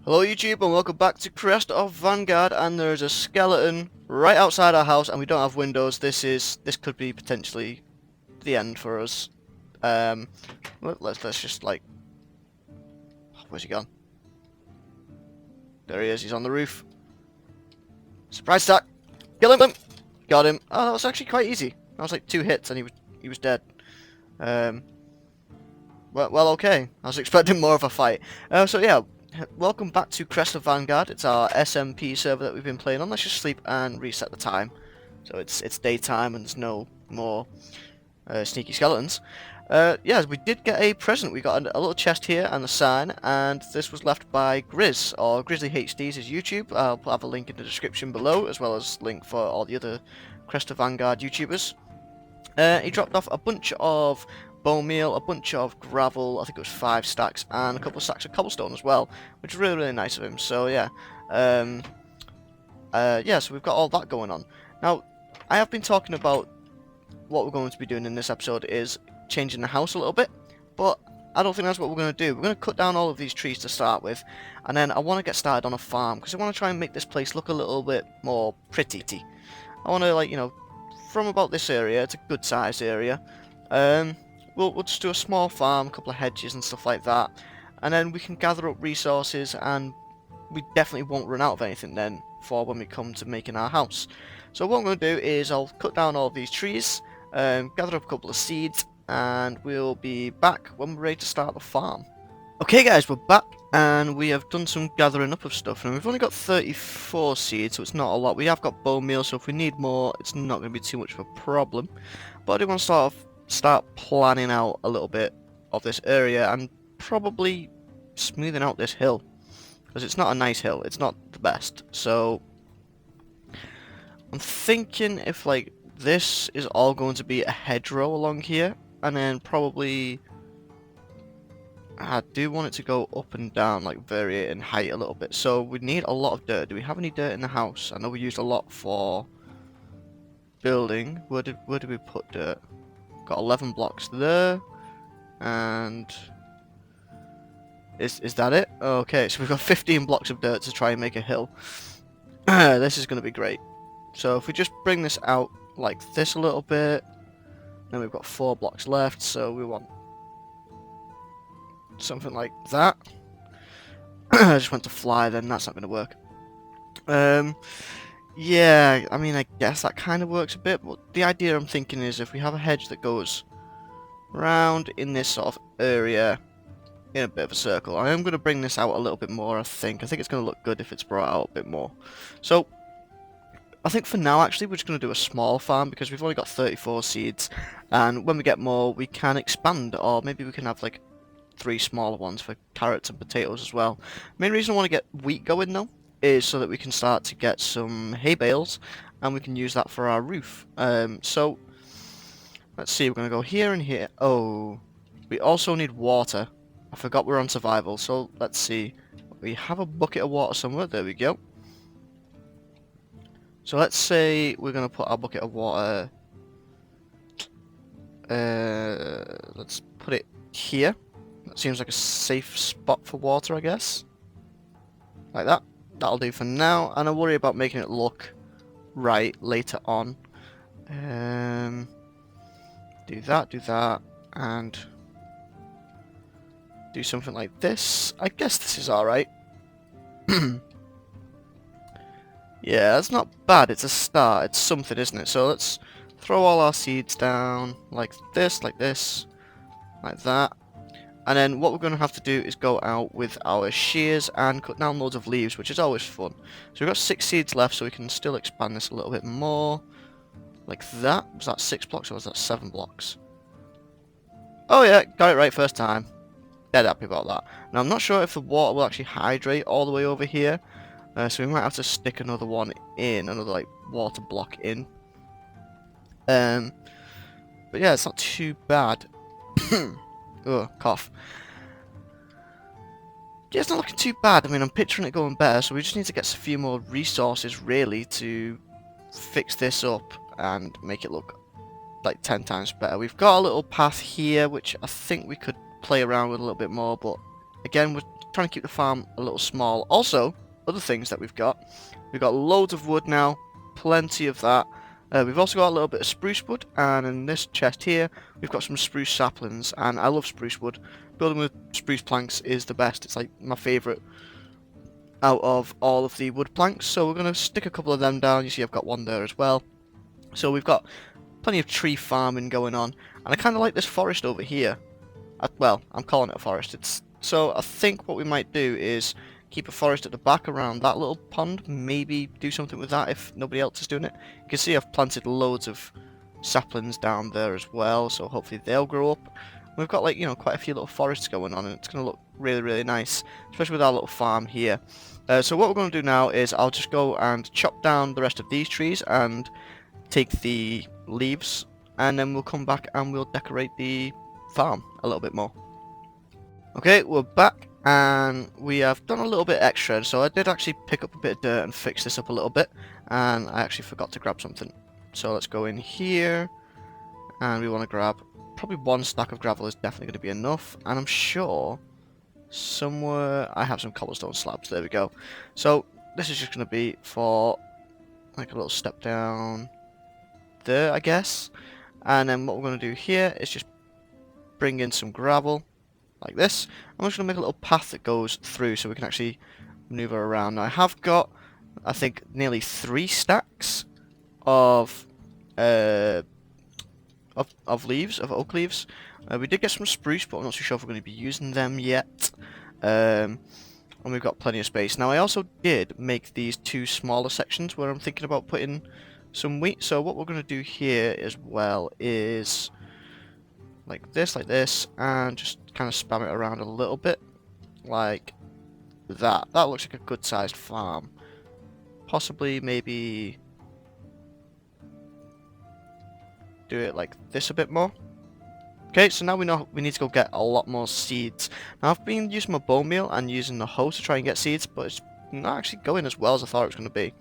Hello YouTube and welcome back to Crest of Vanguard, and there's a skeleton right outside our house and we don't have windows. This could be potentially the end for us. Let's just like, where's he gone? There he is, he's on the roof. Surprise attack! Kill him! Got him. Oh, that was actually quite easy. That was like 2 hits and he was dead. Well, okay. I was expecting more of a fight. So yeah, welcome back to Crest of Vanguard. It's our SMP server that we've been playing on. Let's just sleep and reset the time. So it's daytime and there's no more sneaky skeletons. Yeah, we did get a present. We got a little chest here and a sign, and this was left by Grizz, or Grizzly HD's his YouTube. I'll have a link in the description below, as well as link for all the other Crest of Vanguard YouTubers. He dropped off a bunch of bone meal, a bunch of gravel, I think it was 5 stacks, and a couple of stacks of cobblestone as well, which is really, really nice of him. So yeah, yeah, so we've got all that going on. Now, I have been talking about what we're going to be doing in this episode is changing the house a little bit, but I don't think that's what we're going to do. We're going to cut down all of these trees to start with, and then I want to get started on a farm, because I want to try and make this place look a little bit more pretty. I want to, like, you know, from about this area, it's a good sized area, we'll just do a small farm, a couple of hedges and stuff like that, and then we can gather up resources, and we definitely won't run out of anything then for when we come to making our house. So what I'm going to do is I'll cut down all of these trees, gather up a couple of seeds, and we'll be back when we're ready to start the farm. Okay guys, we're back, and we have done some gathering up of stuff, and we've only got 34 seeds, so it's not a lot. We have got bone meal, so if we need more, it's not going to be too much of a problem. But I do want to start planning out a little bit of this area, and probably smoothing out this hill, because it's not a nice hill, it's not the best. So I'm thinking if like this is all going to be a hedgerow along here, and then probably I do want it to go up and down, like vary it in height a little bit. So we need a lot of dirt. Do we have any dirt in the house? I know we used a lot for building. Where did we put dirt? Got 11 blocks there, and is that it? Okay, so we've got 15 blocks of dirt to try and make a hill. This is going to be great. So if we just bring this out like this a little bit, then we've got 4 blocks left, so we want something like that. I just went to fly, then that's not going to work. Yeah, I mean, I guess that kind of works a bit, but the idea I'm thinking is if we have a hedge that goes round in this sort of area in a bit of a circle. I am going to bring this out a little bit more, I think. I think it's going to look good if it's brought out a bit more. So I think for now, actually, we're just going to do a small farm, because we've only got 34 seeds, and when we get more, we can expand, or maybe we can have, like, 3 smaller ones for carrots and potatoes as well. Main reason I want to get wheat going, though, is so that we can start to get some hay bales, and we can use that for our roof. So, let's see, we're going to go here and here. Oh, we also need water. I forgot we're on survival, so let's see. We have a bucket of water somewhere, there we go. So let's say we're going to put our bucket of water, let's put it here. That seems like a safe spot for water, I guess. Like that. That'll do for now, and I'll worry about making it look right later on. Do that, and do something like this. I guess this is alright. Yeah, that's not bad. It's a start. It's something, isn't it? So let's throw all our seeds down like this, like that. And then what we're going to have to do is go out with our shears and cut down loads of leaves, which is always fun. So we've got 6 seeds left, so we can still expand this a little bit more. Like that. Was that 6 blocks or was that 7 blocks? Oh yeah, got it right first time. Dead happy about that. Now I'm not sure if the water will actually hydrate all the way over here. So we might have to stick another one in, another like water block in. But yeah, it's not too bad. Ugh, cough. Yeah, it's not looking too bad. I mean, I'm picturing it going better, so we just need to get a few more resources, really, to fix this up and make it look like 10 times better. We've got a little path here, which I think we could play around with a little bit more, but again, we're trying to keep the farm a little small. Also, other things that we've got loads of wood now, plenty of that. We've also got a little bit of spruce wood, and in this chest here, we've got some spruce saplings, and I love spruce wood. Building with spruce planks is the best. It's like my favourite out of all of the wood planks, so we're going to stick a couple of them down. You see I've got one there as well. So we've got plenty of tree farming going on, and I kind of like this forest over here. Well, I'm calling it a forest. So I think what we might do is keep a forest at the back around that little pond, maybe do something with that if nobody else is doing it. You can see I've planted loads of saplings down there as well, so hopefully they'll grow up. We've got, like, you know, quite a few little forests going on, and it's going to look really, really nice, especially with our little farm here. So what we're going to do now is I'll just go and chop down the rest of these trees and take the leaves, and then we'll come back and we'll decorate the farm a little bit more. Okay, we're back, and we have done a little bit extra, so I did actually pick up a bit of dirt and fix this up a little bit, and I actually forgot to grab something. So let's go in here, and we want to grab, probably one stack of gravel is definitely going to be enough, and I'm sure somewhere I have some cobblestone slabs. There we go. So this is just going to be for like a little step down there, I guess, and then what we're going to do here is just bring in some gravel like this. I'm just going to make a little path that goes through so we can actually maneuver around. Now I have got, I think, nearly 3 stacks of leaves, of oak leaves. We did get some spruce, but I'm not too sure if we're going to be using them yet. And we've got plenty of space. Now I also did make these 2 smaller sections where I'm thinking about putting some wheat. So what we're going to do here as well is like this, and just kind of spam it around a little bit, like that. That looks like a good sized farm. Possibly, maybe do it like this a bit more. Okay, so now we know we need to go get a lot more seeds. Now I've been using my bone meal and using the hoe to try and get seeds, but it's not actually going as well as I thought it was going to be.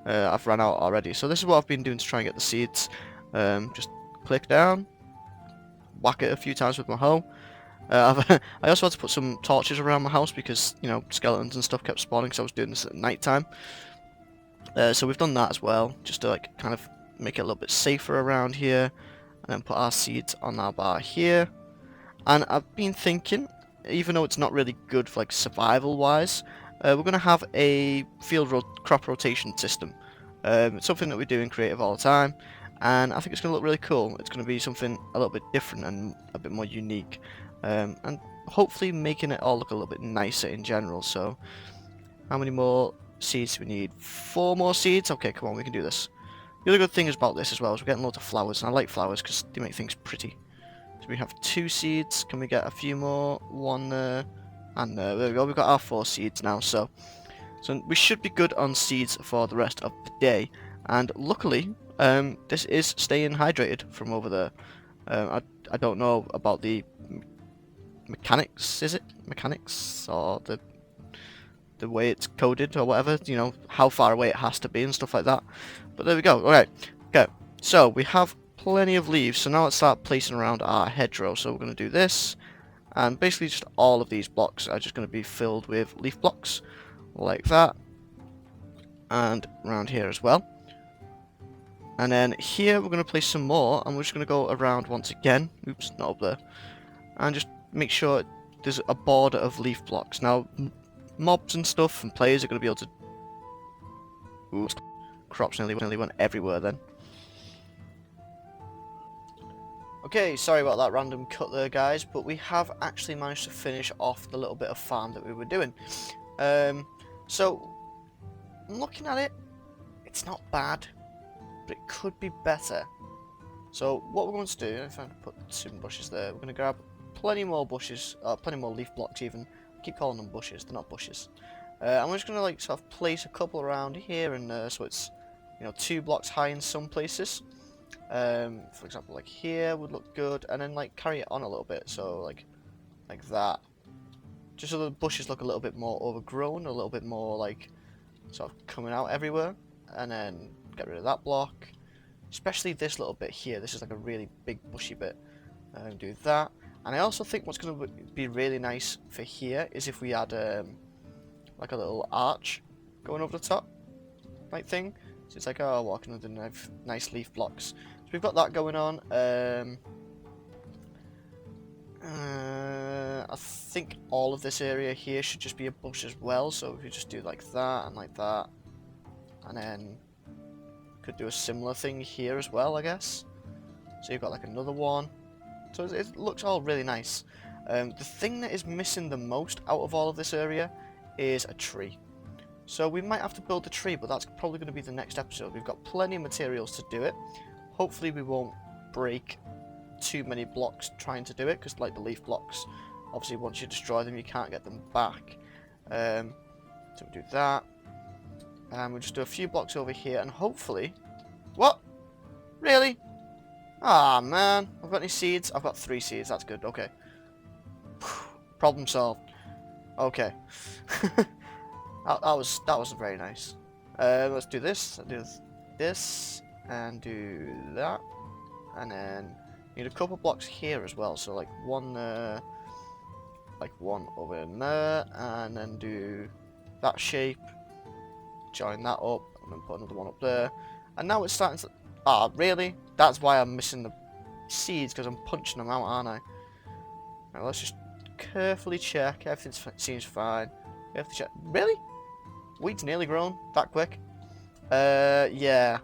I've run out already, so this is what I've been doing to try and get the seeds. Just click down, whack it a few times with my hoe. I also had to put some torches around my house because, you know, skeletons and stuff kept spawning because I was doing this at night time. So we've done that as well, just to like kind of make it a little bit safer around here, and then put our seeds on our bar here. And I've been thinking, even though it's not really good for like survival wise, we're going to have a crop rotation system. It's something that we do in creative all the time, and I think it's going to look really cool. It's going to be something a little bit different and a bit more unique, and hopefully making it all look a little bit nicer in general. So how many more seeds do we need? 4 more seeds? Okay, come on, we can do this. The other good thing about this as well is we're getting loads of flowers, and I like flowers because they make things pretty. So we have 2 seeds. Can we get a few more? 1 there, and there we go. We've got our 4 seeds now, so we should be good on seeds for the rest of the day. And luckily, this is staying hydrated from over there. I don't know about the mechanics. Is it mechanics or the way it's coded or whatever? You know, how far away it has to be and stuff like that. But there we go. Alright, okay. So we have plenty of leaves, so now let's start placing around our hedgerow. So we're going to do this, and basically just all of these blocks are just going to be filled with leaf blocks, like that, and around here as well. And then here we're going to place some more, and we're just going to go around once again. Oops, not up there. And just make sure there's a border of leaf blocks. Now, mobs and stuff and players are going to be able to... Oops, crops nearly went everywhere then. Okay, sorry about that random cut there, guys, but we have actually managed to finish off the little bit of farm that we were doing. So, looking at it, it's not bad, but it could be better. So, what we're going to do, if I put some bushes there, we're going to grab plenty more bushes, plenty more leaf blocks even. I keep calling them bushes, they're not bushes. And we're just going to like sort of place a couple around here and there, so it's, you know, 2 blocks high in some places. For example, like here would look good, and then like carry it on a little bit, so like that, just so the bushes look a little bit more overgrown, a little bit more like sort of coming out everywhere. And then get rid of that block, especially this little bit here. This is like a really big bushy bit. Do that, And I also think what's going to be really nice for here is if we add like a little arch going over the top, like thing. So it's like, oh, walking under nice leaf blocks. So we've got that going on. I think all of this area here should just be a bush as well. So if we just do like that, and then could do a similar thing here as well, I guess. So you've got like another one. So it looks all really nice. The thing that is missing the most out of all of this area is a tree. So we might have to build a tree, but that's probably going to be the next episode. We've got plenty of materials to do it. Hopefully we won't break too many blocks trying to do it, because like the leaf blocks, obviously once you destroy them you can't get them back. So we'll do that. And we'll just do a few blocks over here, and hopefully... What? Really? Ah, man. I've got any seeds? I've got 3 seeds. That's good. Okay. Problem solved. Okay. that was very nice. Let's do this. I'll do this. And do that. And then need a couple blocks here as well. So like one over in there. And then do that shape. Join that up. And then put another one up there. And now it's starting to... Ah, really? That's why I'm missing the seeds, because I'm punching them out, aren't I? Right, let's just carefully check. Everything seems fine. We have to check. Really? Wheat's nearly grown? That quick? Yeah.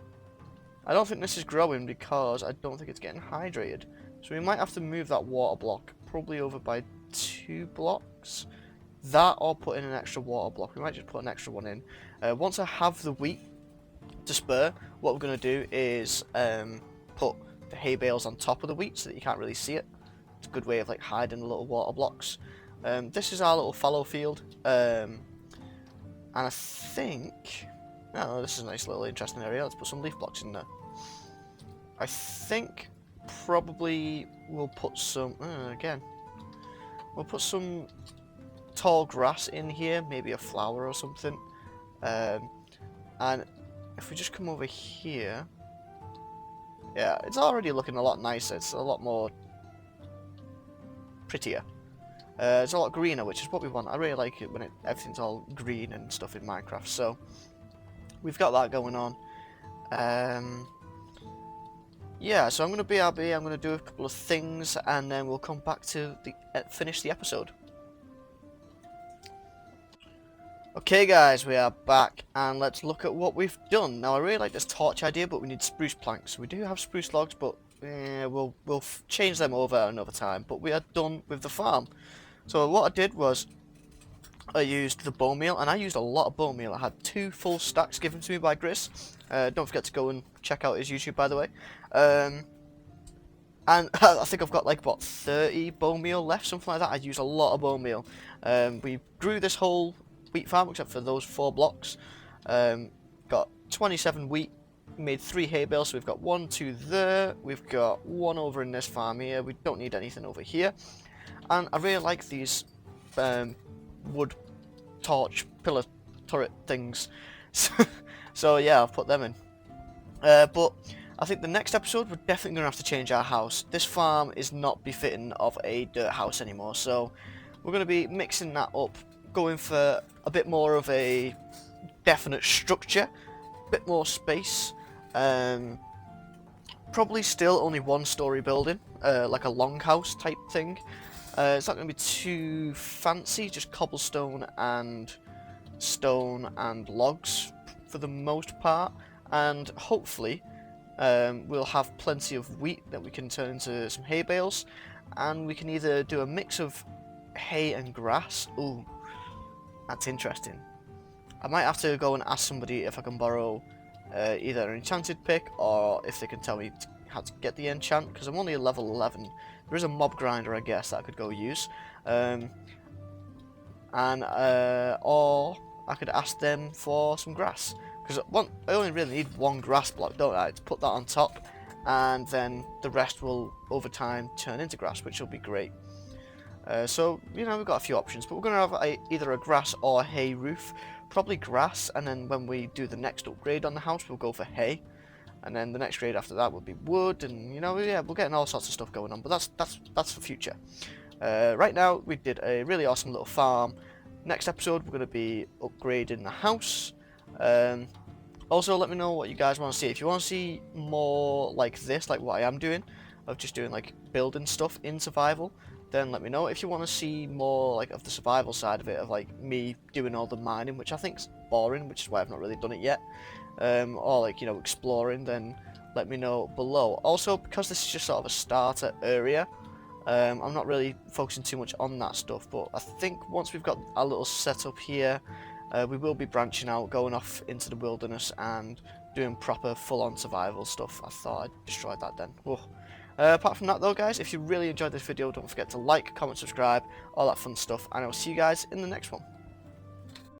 I don't think this is growing because I don't think it's getting hydrated. So we might have to move that water block probably over by 2 blocks. That or put in an extra water block. We might just put an extra one in. Once I have the wheat to spare, what we're going to do is put the hay bales on top of the wheat so that you can't really see it. It's a good way of like hiding the little water blocks. This is our little fallow field, and I think, oh, this is a nice little interesting area. Let's put some leaf blocks in there. I think probably we'll put some we'll put some tall grass in here, maybe a flower or something, and if we just come over here, yeah, it's already looking a lot nicer. It's a lot more prettier. It's a lot greener, which is what we want. I really like it when everything's all green and stuff in Minecraft. So we've got that going on. Yeah, so I'm going to BRB. I'm going to do a couple of things, and then we'll come back to finish the episode. Okay guys, we are back, and let's look at what we've done. Now I really like this torch idea, but we need spruce planks. We do have spruce logs, but we'll change them over another time. But we are done with the farm. So what I did was I used the bone meal, and I used a lot of bone meal. I had 2 full stacks given to me by Gris. Don't forget to go and check out his YouTube, by the way. And I think I've got like, what, 30 bone meal left, something like that. I used a lot of bone meal. We grew this whole wheat farm except for those 4 blocks. Got 27 wheat, made 3 hay bales, so we've got 1, 2 there, we've got 1 over in this farm here. We don't need anything over here, and I really like these wood torch pillar turret things. So yeah, I've put them in, but I think the next episode we're definitely gonna have to change our house. This farm is not befitting of a dirt house anymore, so we're gonna be mixing that up, going for a bit more of a definite structure, a bit more space. Probably still only 1-story building, like a longhouse type thing. It's not going to be too fancy, just cobblestone and stone and logs for the most part, and hopefully we'll have plenty of wheat that we can turn into some hay bales, and we can either do a mix of hay and grass. Ooh, that's interesting. I might have to go and ask somebody if I can borrow either an enchanted pick, or if they can tell me how to get the enchant, because I'm only a level 11. There is a mob grinder, I guess, that I could go use. Or I could ask them for some grass, because I only really need 1 grass block, don't I, to put that on top, and then the rest will, over time, turn into grass, which will be great. So, you know, we've got a few options, but we're going to have either a grass or a hay roof. Probably grass, and then when we do the next upgrade on the house, we'll go for hay. and then the next grade after that would be wood, and you know, yeah, we're getting all sorts of stuff going on, but that's for future. Right now we did a really awesome little farm. Next episode we're going to be upgrading the house. Also, let me know what you guys want to see. If you want to see more like this, like what I am doing, of just doing like building stuff in survival, then let me know. If you want to see more like of the survival side of it, of like me doing all the mining, which I think's boring, which is why I've not really done it yet, or like, you know, exploring, then let me know below. Also, because this is just sort of a starter area, I'm not really focusing too much on that stuff, but I think once we've got our little setup here, we will be branching out, going off into the wilderness and doing proper full-on survival stuff. I thought I'd destroyed that then. Apart from that though, guys, if you really enjoyed this video, don't forget to like, comment, subscribe, all that fun stuff, and I will see you guys in the next one.